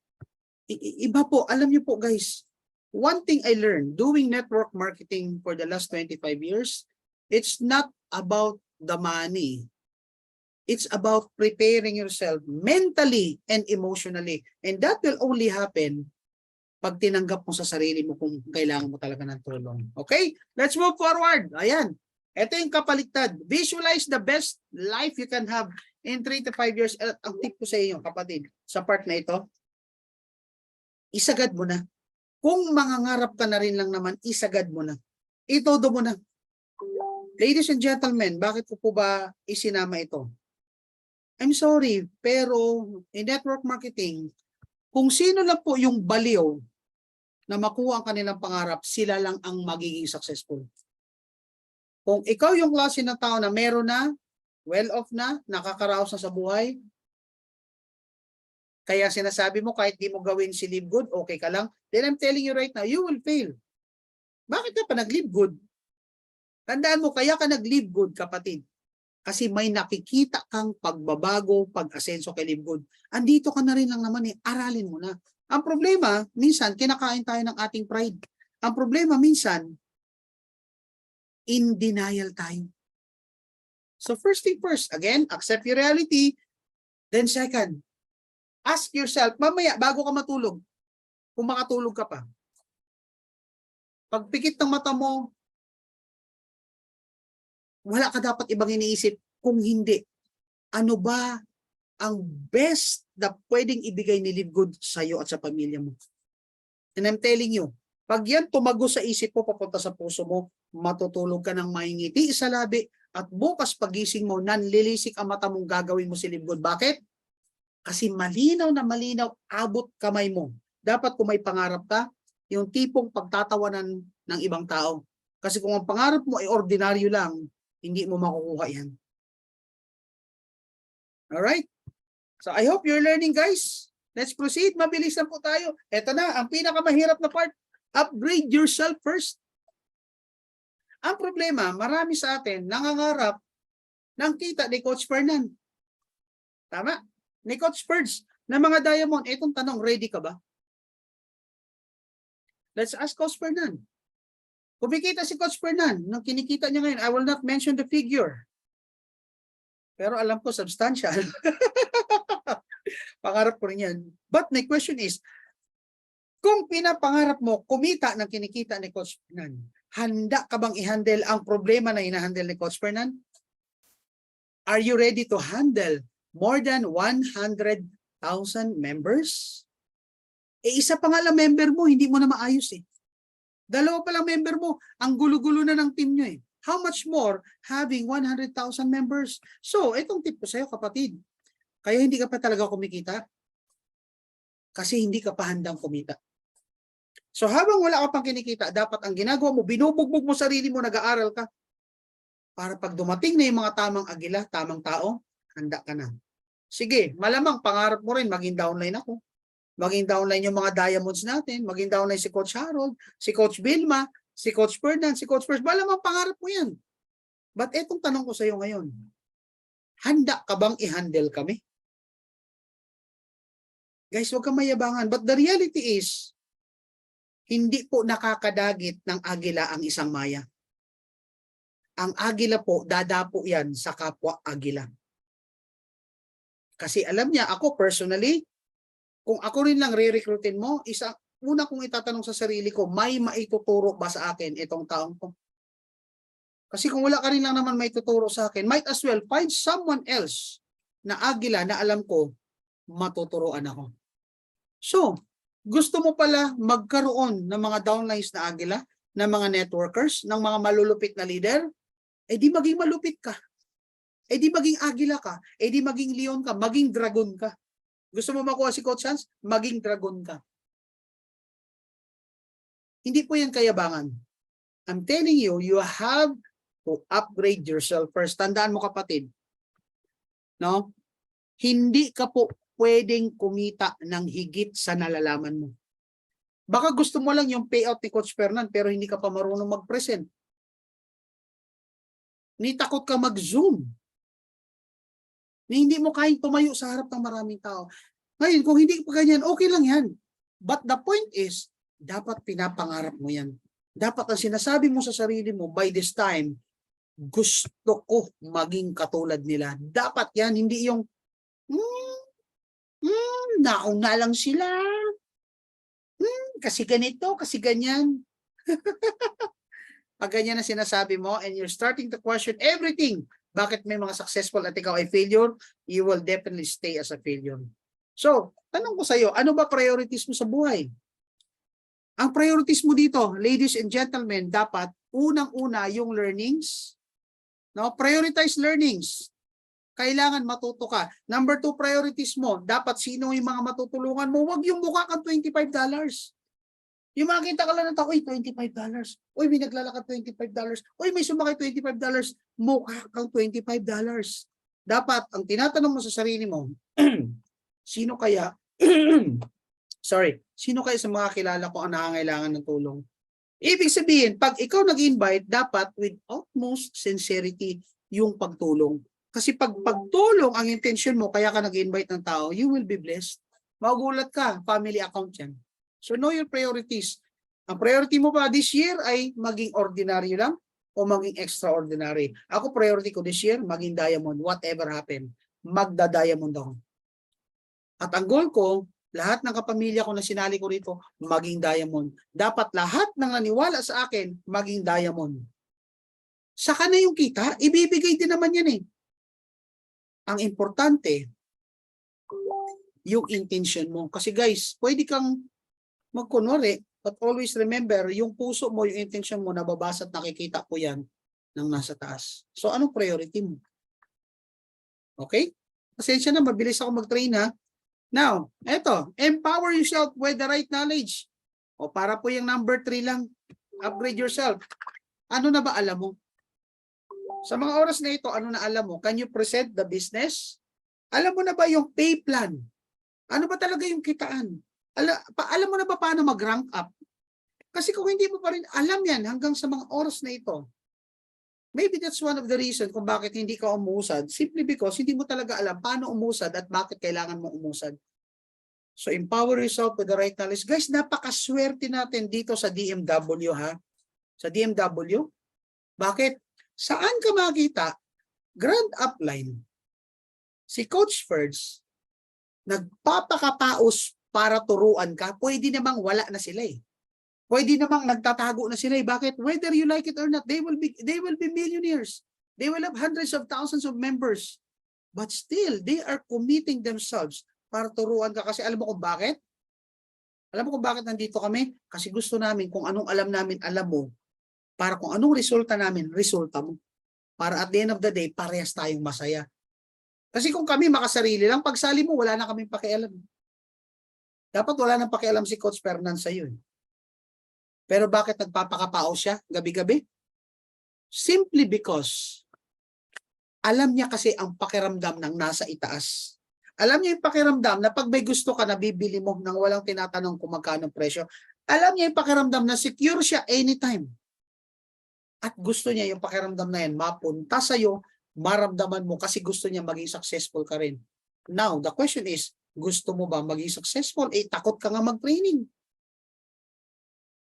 Iba po, alam niyo po guys, one thing I learned doing network marketing for the last 25 years, it's not about the money. It's about preparing yourself mentally and emotionally. And that will only happen pag tinanggap mo sa sarili mo kung kailangan mo talaga ng tulong. Okay? Let's move forward. Ayan. Ito yung kapaliktad. Visualize the best life you can have in 3 to 5 years. Ang tip ko sa inyo, kapatid, sa part na ito, isagad mo na. Kung mangangarap ka na rin lang naman, isagad mo na. Itodo mo na. Ladies and gentlemen, bakit ko po ba isinama ito? I'm sorry, pero in network marketing, kung sino lang po yung baliw na makuha ang kanilang pangarap, sila lang ang magiging successful. Kung ikaw yung klase ng tao na meron na, well-off na, nakakaraos na sa buhay, kaya sinasabi mo kahit di mo gawin si Live Good, okay ka lang, then I'm telling you right now, you will fail. Bakit ka pa nag-live good? Tandaan mo, kaya ka nag-live good, kapatid. Kasi may nakikita kang pagbabago, pag-asenso kay Live Good. Andito ka na rin lang naman eh, aralin mo na. Ang problema, minsan, kinakain tayo ng ating pride. Ang problema, minsan, in denial tayo. So first thing first, again, accept your reality. Then second, ask yourself, mamaya, bago ka matulog, kung makatulog ka pa, pagpikit ng mata mo, wala ka dapat ibang iniisip. Kung hindi, ano ba ang best na pwedeng ibigay ni Live Good sa iyo at sa pamilya mo? And I'm telling you, pag yan tumago sa isip mo, papunta sa puso mo, matutulog ka ng maingiti sa labi, at bukas pagising mo, nanlilisik ang mata mong gagawin mo si Live Good. Bakit? Kasi malinaw na malinaw, abot kamay mo. Dapat kung may pangarap ka, yung tipong pagtatawanan ng ibang tao. Kasi kung ang pangarap mo ay ordinaryo lang, hindi mo makukuha yan. Alright? So I hope you're learning, guys. Let's proceed. Mabilis lang po tayo. Ito na, ang pinakamahirap na part. Upgrade yourself first. Ang problema, marami sa atin nangangarap ng kita ni Coach Fernan. Tama? Ni Coach Ferds na mga diamond. Itong tanong, ready ka ba? Let's ask Coach Fernan. Kumikita si Coach Fernan. Nung kinikita niya ngayon, I will not mention the figure. Pero alam ko, substantial. Pangarap ko rin yan. But my question is, kung pinapangarap mo kumita ng kinikita ni Coach Fernan, handa ka bang i-handle ang problema na hinahandle ni Coach Fernan? Are you ready to handle more than 100,000 members? Isa pa nga lang member mo, hindi mo na maayos eh. Dalawa pa lang member mo, ang gulo-gulo na ng team nyo eh. How much more having 100,000 members? So, itong tip ko sa'yo, kapatid. Kaya hindi ka pa talaga kumikita kasi hindi ka pa handang kumita. So, habang wala ka pang kinikita, dapat ang ginagawa mo, binubugbog mo sarili mo, nag-aaral ka. Para pag dumating na yung mga tamang agila, tamang tao, handa ka na. Sige, malamang pangarap mo rin, maging downline ako. Maging downline yung mga diamonds natin, maging downline si Coach Harold, si Coach Vilma, si Coach Ferdinand, si Coach First, malamang pangarap mo yan. But etong tanong ko sa iyo ngayon, handa ka bang i-handle kami? Guys, huwag kang mayabangan. But the reality is, hindi po nakakadagit ng agila ang isang maya. Ang agila po, dadapo yan sa kapwa agila. Kasi alam niya, ako personally, kung ako rin lang re-recruitin mo, una kong itatanong sa sarili ko, may maituturo ba sa akin itong taong ko? Kasi kung wala ka rin lang naman maituturo sa akin, might as well find someone else na agila na alam ko, matuturuan ako. So, gusto mo pala magkaroon ng mga downlines na agila, ng mga networkers, ng mga malulupit na leader, di maging malupit ka. Di maging agila ka. Di maging leon ka, maging dragon ka. Gusto mo makuha si Coach Hans? Maging dragon ka. Hindi po yan kayabangan. I'm telling you, you have to upgrade yourself first. Tandaan mo kapatid, no? Hindi ka po pwedeng kumita ng higit sa nalalaman mo. Baka gusto mo lang yung payout ni Coach Fernan pero hindi ka pa marunong mag-present. Ni takot ka mag-zoom. Hindi mo kayang tumayo sa harap ng maraming tao. Ngayon, kung hindi pa ganyan, okay lang yan. But the point is, dapat pinapangarap mo yan. Dapat ang sinasabi mo sa sarili mo, by this time, gusto ko maging katulad nila. Dapat yan, hindi yung, nauna lang sila. Kasi ganito, kasi ganyan. Pag ganyan na sinasabi mo, and you're starting to question everything, bakit may mga successful at ikaw ay failure, you will definitely stay as a failure. So, tanong ko sa iyo, ano ba priorities mo sa buhay? Ang priorities mo dito, ladies and gentlemen, dapat unang-una yung learnings. No? Prioritize learnings. Kailangan matuto ka. Number 2 priorities mo, dapat sino yung mga matutulungan mo, wag yung mukha kang $25. Yung makita ka lang ng tao, $25. Uy, may naglalakad $25. Uy, may sumakay $25. Mukha kang $25. Dapat, ang tinatanong mo sa sarili mo, sino kaya, sino kaya sa mga kilala ko ang nangangailangan ng tulong? Ibig sabihin, pag ikaw nag-invite, dapat with utmost sincerity yung pagtulong. Kasi pag pagtulong ang intention mo, kaya ka nag-invite ng tao, you will be blessed. Magugulat ka, family account yan. So know your priorities. Ang priority mo ba this year ay maging ordinary lang o maging extraordinary? Ako priority ko this year, maging diamond, whatever happen. Magda-diamond ako. At ang goal ko, lahat ng kapamilya ko na sinali ko rito, maging diamond. Dapat lahat ng naniwala sa akin, maging diamond. Saka na yung kita, ibibigay din naman yan eh. Ang importante, yung intention mo. Kasi guys, pwede kang magkunwari, but always remember, yung puso mo, yung intention mo, nababasa at nakikita ko yan ng nasa taas. So, anong priority mo? Okay? Pasensya na, mabilis ako mag-train ha. Now, eto, empower yourself with the right knowledge. O para po yung number 3 lang, upgrade yourself. Ano na ba alam mo? Sa mga oras na ito, ano na alam mo? Can you present the business? Alam mo na ba yung pay plan? Ano ba talaga yung kitaan? Alam mo na ba paano mag-rank up? Kasi kung hindi mo pa rin alam yan hanggang sa mga oras na ito, maybe that's one of the reasons kung bakit hindi ka umusad, simply because hindi mo talaga alam paano umusad at bakit kailangan mo umusad. So empower yourself with the right knowledge. Guys, napakaswerte natin dito sa DMW ha. Sa DMW. Bakit? Saan ka makita? Grand upline. Si Coach Ferds, nagpapakapaos para turuan ka, pwede namang wala na sila eh. Pwede namang nagtatago na sila eh. Bakit? Whether you like it or not, they will be millionaires. They will have hundreds of thousands of members. But still, they are committing themselves para turuan ka. Kasi alam mo kung bakit? Alam mo kung bakit nandito kami? Kasi gusto namin kung anong alam namin, alam mo. Para kung anong resulta namin, resulta mo. Para at the end of the day, parehas tayong masaya. Kasi kung kami makasarili lang, pagsali mo, wala na kaming pakialam. Dapat wala nang pakialam si Coach Fernan sa iyo. Pero bakit nagpapakapao siya gabi-gabi? Simply because alam niya kasi ang pakiramdam ng nasa itaas. Alam niya yung pakiramdam na pag may gusto ka na bibili mo nang walang tinatanong kung magkano presyo. Alam niya yung pakiramdam na secure siya anytime. At gusto niya yung pakiramdam na yan mapunta sa'yo, maramdaman mo kasi gusto niya maging successful ka rin. Now, the question is, gusto mo ba maging successful? Eh, takot ka nga mag-training.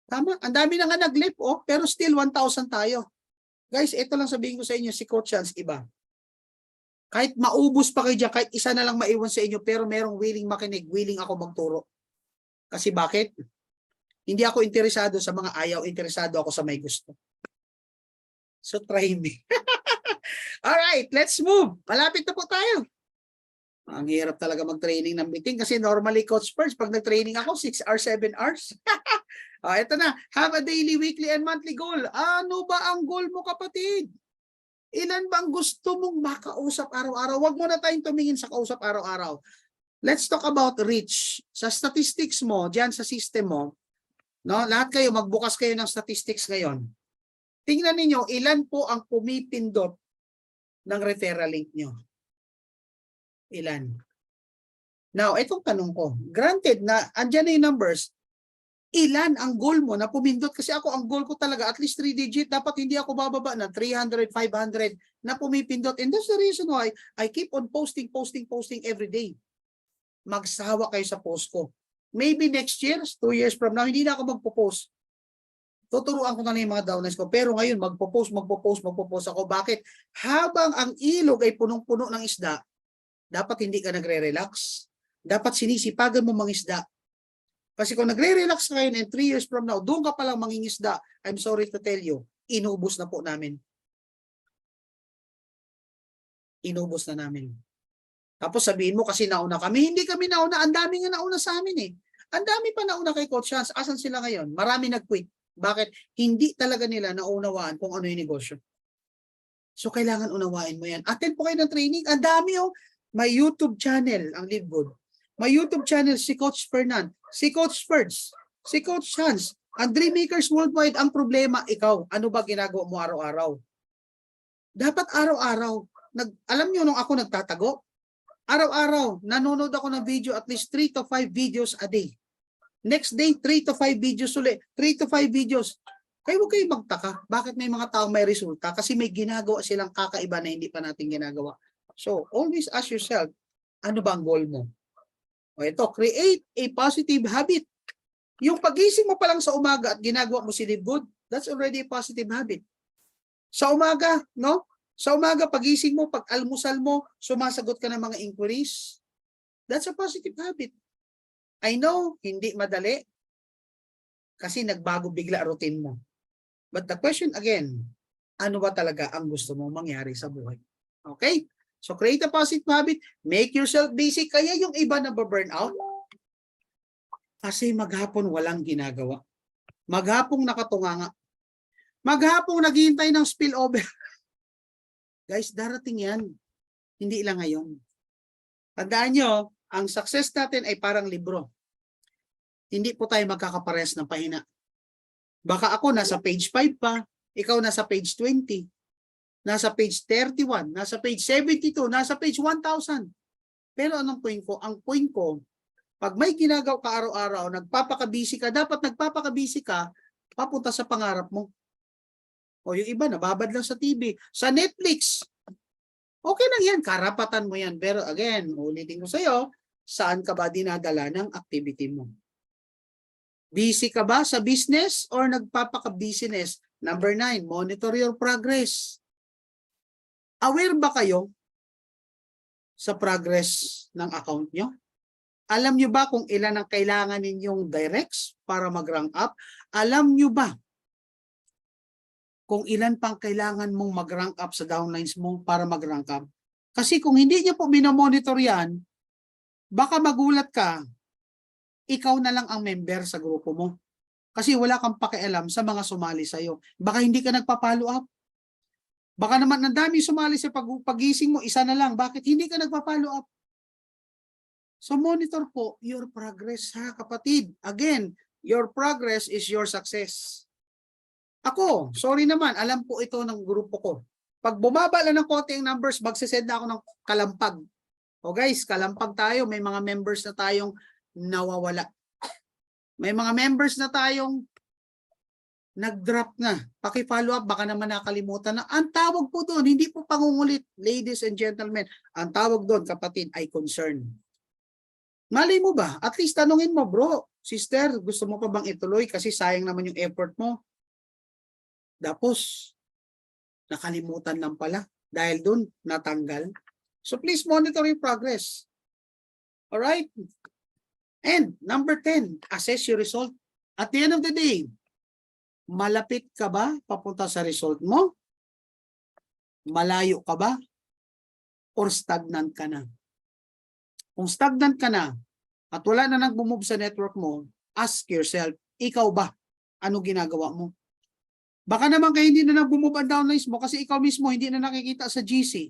Tama, ang dami na nga nag-lip, pero still 1,000 tayo. Guys, ito lang sabihin ko sa inyo, si Coach Chance, iba. Kahit maubos pa kayo dyan, kahit isa na lang maiwan sa inyo, pero merong willing makinig, willing ako magturo. Kasi bakit? Hindi ako interesado sa mga ayaw, interesado ako sa may gusto. So try me. Alright, let's move. Malapit na po tayo. Ang hirap talaga mag-training ng meeting kasi normally Coach Ferds, pag nag-training ako, 6 hours, 7 hours. Ito na. Have a daily, weekly, and monthly goal. Ano ba ang goal mo, kapatid? Ilan ba ang gusto mong makausap araw-araw? Huwag mo na tayong tumingin sa kausap araw-araw. Let's talk about reach. Sa statistics mo, dyan sa system mo, no, lahat kayo, magbukas kayo ng statistics ngayon. Tingnan ninyo, ilan po ang pumipindot ng referral link nyo? Ilan? Now, itong tanong ko, granted na andyan na yung numbers, ilan ang goal mo na pumindot? Kasi ako, ang goal ko talaga, at least 3 digit, dapat hindi ako bababa na 300, 500 na pumipindot. And that's the reason why I keep on posting every day. Magsawa kayo sa post ko. Maybe next year, 2 years from now, hindi na ako magpo-post. Tuturuan ko na lang yung mga downlines ko. Pero ngayon, magpo-post ako. Bakit? Habang ang ilog ay punong-puno ng isda, dapat hindi ka nagre-relax. Dapat sinisipagan mo mangisda. Kasi kung nagre-relax ka ngayon and 3 years from now, doon ka palang mangingisda, I'm sorry to tell you, inubos na po namin. Inubos na namin. Tapos sabihin mo kasi nauna kami, hindi kami nauna, ang dami nga nauna sa amin eh. Ang dami pa nauna kay Coach Chance. Asan sila ngayon? Marami nag-quit. Bakit? Hindi talaga nila naunawaan kung ano yung negosyo. So kailangan unawain mo yan. Attend po kayo ng training. Ang dami May YouTube channel ang Live Good. May YouTube channel si Coach Fernan, si Coach Ferds, si Coach Chance. Ang Dreammakers Worldwide, ang problema, ikaw, ano ba ginagawa mo araw-araw? Dapat araw-araw. Alam nyo nung ako nagtatago, araw-araw, nanonood ako ng video at least 3 to 5 videos a day. Next day, 3 to 5 videos ulit. 3 to 5 videos. Kaya huwag kayong magtaka. Bakit may mga tao may resulta? Kasi may ginagawa silang kakaiba na hindi pa natin ginagawa. So, always ask yourself, ano ba ang goal mo? O ito, create a positive habit. Yung pagising mo pa lang sa umaga at ginagawa mo si Live Good, that's already a positive habit. Sa umaga, no? Sa umaga, pagising mo, pag-almusal mo, sumasagot ka ng mga inquiries. That's a positive habit. I know, hindi madali kasi nagbago bigla routine mo. But the question again, ano ba talaga ang gusto mong mangyari sa buhay? Okay? So create a positive habit, make yourself busy. Kaya yung iba na burn out, kasi maghapon walang ginagawa. Maghapong nakatunganga. Maghapong naghihintay ng spillover. Guys, darating yan. Hindi lang ngayon. Tandaan nyo, ang success natin ay parang libro. Hindi po tayo magkakapares ng pahina. Baka ako nasa page 5 pa, ikaw nasa page 20, nasa page 31, nasa page 72, nasa page 1000. Pero anong point ko? Ang point ko, pag may ginagawa ka araw-araw, nagpapakabisi ka, dapat nagpapakabisi ka, papunta sa pangarap mo. O yung iba, nababad lang sa TV. Sa Netflix, okay lang yan, karapatan mo yan. Pero again, ulitin ko sa'yo, saan ka ba dinadala ng activity mo? Busy ka ba sa business or nagpapaka-business? Number 9, monitor your progress. Aware ba kayo sa progress ng account nyo? Alam nyo ba kung ilan ang kailangan ninyong directs para mag-rank up? Alam nyo ba kung ilan pang kailangan mong mag-rank up sa downlines mo para mag-rank up? Kasi kung hindi nyo po minomonitor yan, baka magulat ka, ikaw na lang ang member sa grupo mo. Kasi wala kang pakialam sa mga sumali sa'yo. Baka hindi ka nagpa-follow up. Baka naman ang dami sumali sa pagising mo, isa na lang. Bakit hindi ka nagpa-follow up? So monitor po your progress ha kapatid. Again, your progress is your success. Ako, sorry naman, alam po ito ng grupo ko. Pag bumaba lang ng konti ang numbers, magsisend na ako ng kalampag. O guys, kalampag tayo, may mga members na tayong nawawala. May mga members na tayong nag-drop na. Paki-follow up, baka naman nakalimutan na. Ang tawag po doon, hindi po pangungulit, ladies and gentlemen. Ang tawag doon, kapatid, ay concern. Malay mo ba? At least tanungin mo, bro, sister, gusto mo pa bang ituloy? Kasi sayang naman yung effort mo. Tapos, nakalimutan lang pala. Dahil doon, natanggal. So please monitor your progress. Alright? And number 10, assess your result. At the end of the day, malapit ka ba papunta sa result mo? Malayo ka ba? Or stagnant ka na? Kung stagnant ka na at wala na nag-move sa network mo, ask yourself, ikaw ba? Ano ginagawa mo? Baka naman kayo hindi na nag-move ang downlines mo kasi ikaw mismo hindi na nakikita sa GC.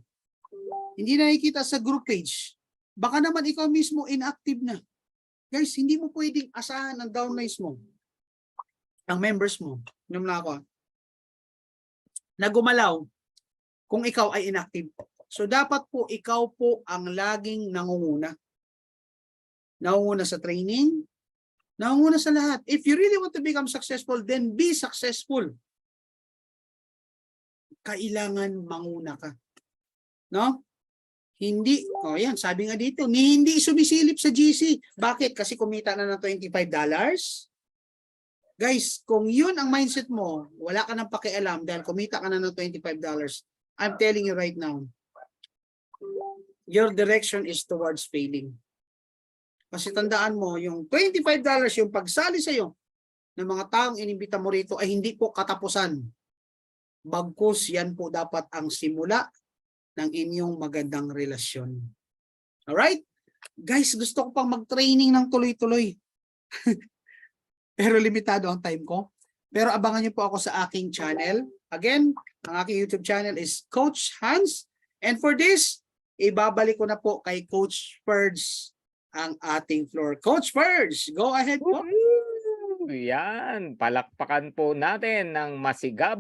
Hindi na nakikita sa group page. Baka naman ikaw mismo inactive na. Guys, hindi mo pwedeng asahan ang downlines mo, ang members mo, na gumalaw kung ikaw ay inactive. So dapat po ikaw po ang laging nangunguna. Nangunguna sa training, nangunguna sa lahat. If you really want to become successful, then be successful. Kailangan manguna ka. No? Hindi, yan, sabi nga dito, hindi sumisilip sa GC. Bakit? Kasi kumita na ng $25. Guys, kung yun ang mindset mo, wala ka nang pakialam dahil kumita ka na ng $25. I'm telling you right now, your direction is towards failing. Kasi tandaan mo, yung $25, yung pagsali sa'yo ng mga taong inimbita mo rito ay hindi po katapusan. Bagkus, yan po dapat ang simula ng inyong magandang relasyon. Alright? Guys, gusto ko pang mag-training ng tuloy-tuloy. Pero limitado ang time ko. Pero abangan niyo po ako sa aking channel. Again, ang aking YouTube channel is Coach Hans. And for this, ibabalik ko na po kay Coach Ferds ang ating floor. Coach Ferds, go ahead po. Yan, palakpakan po natin ng masigabong